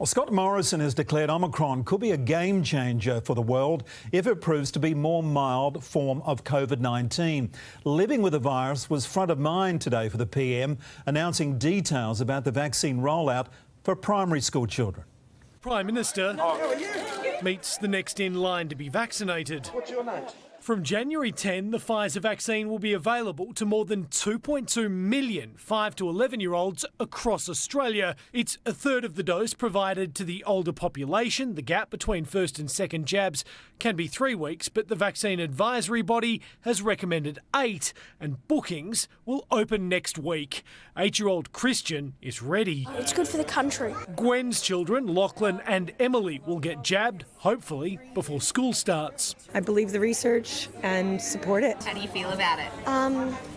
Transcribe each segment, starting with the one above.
Well, Scott Morrison has declared Omicron could be a game changer for the world if it proves to be a more mild form of COVID-19. Living with the virus was front of mind today for the PM, announcing details about the vaccine rollout for primary school children. Prime Minister meets the next in line to be vaccinated. What's your name? From January 10, the Pfizer vaccine will be available to more than 2.2 million 5 to 11-year-olds across Australia. It's a third of the dose provided to the older population. The gap between first and second jabs can be 3 weeks, but the vaccine advisory body has recommended 8, and bookings will open next week. 8-year-old Christian is ready. It's good for the country. Gwen's children, Lachlan and Emily, will get jabbed, hopefully, before school starts. I believe the research and support it. How do you feel about it?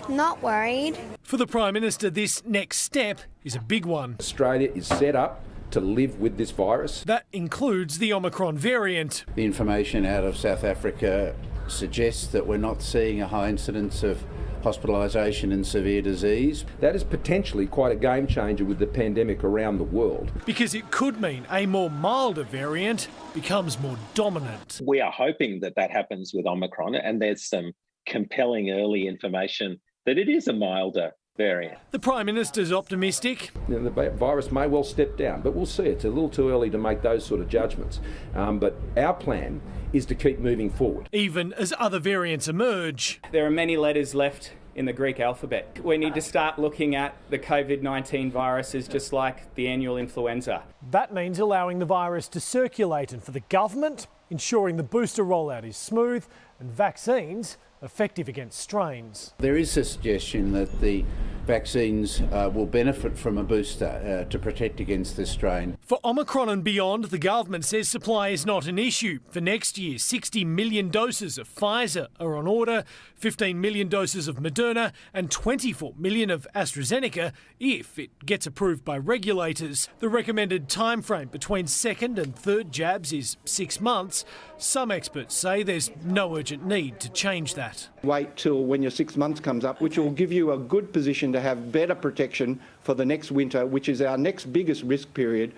Not worried. For the Prime Minister, this next step is a big one. Australia is set up to live with this virus. That includes the Omicron variant. The information out of South Africa suggests that we're not seeing a high incidence of hospitalisation and severe disease. That is potentially quite a game changer with the pandemic around the world. Because it could mean a more milder variant becomes more dominant. We are hoping that that happens with Omicron, and there's some compelling early information that it is a milder variant. The Prime Minister's optimistic. The virus may well step down, but we'll see. It's a little too early to make those sort of judgments. But our plan is to keep moving forward. Even as other variants emerge. There are many letters left in the Greek alphabet. We need to start looking at the COVID-19 virus as just like the annual influenza. That means allowing the virus to circulate, and for the government, ensuring the booster rollout is smooth and vaccines effective against strains. There is a suggestion that the vaccines will benefit from a booster to protect against this strain. For Omicron and beyond, the government says supply is not an issue. For next year, 60 million doses of Pfizer are on order, 15 million doses of Moderna and 24 million of AstraZeneca if it gets approved by regulators. The recommended timeframe between second and third jabs is 6 months. Some experts say there's no urgent need to change that. Wait till when your 6 months comes up, which will give you a good position to have better protection for the next winter, which is our next biggest risk period.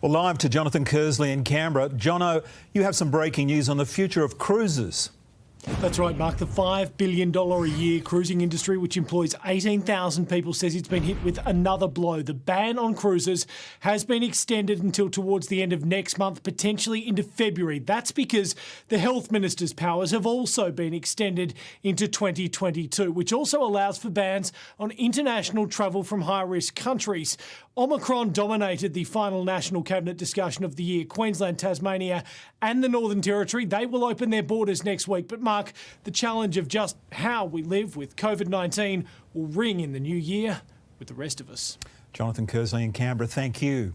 Well, live to Jonathan Kersley in Canberra. Jono, you have some breaking news on the future of cruises. That's right, Mark. The $5 billion a year cruising industry, which employs 18,000 people, says it's been hit with another blow. The ban on cruises has been extended until towards the end of next month, potentially into February. That's because the Health Minister's powers have also been extended into 2022, which also allows for bans on international travel from high-risk countries. Omicron dominated the final National Cabinet discussion of the year. Queensland, Tasmania and the Northern Territory, they will open their borders next week. But Mark, the challenge of just how we live with COVID-19 will ring in the new year with the rest of us. Jonathan Kersley in Canberra, thank you.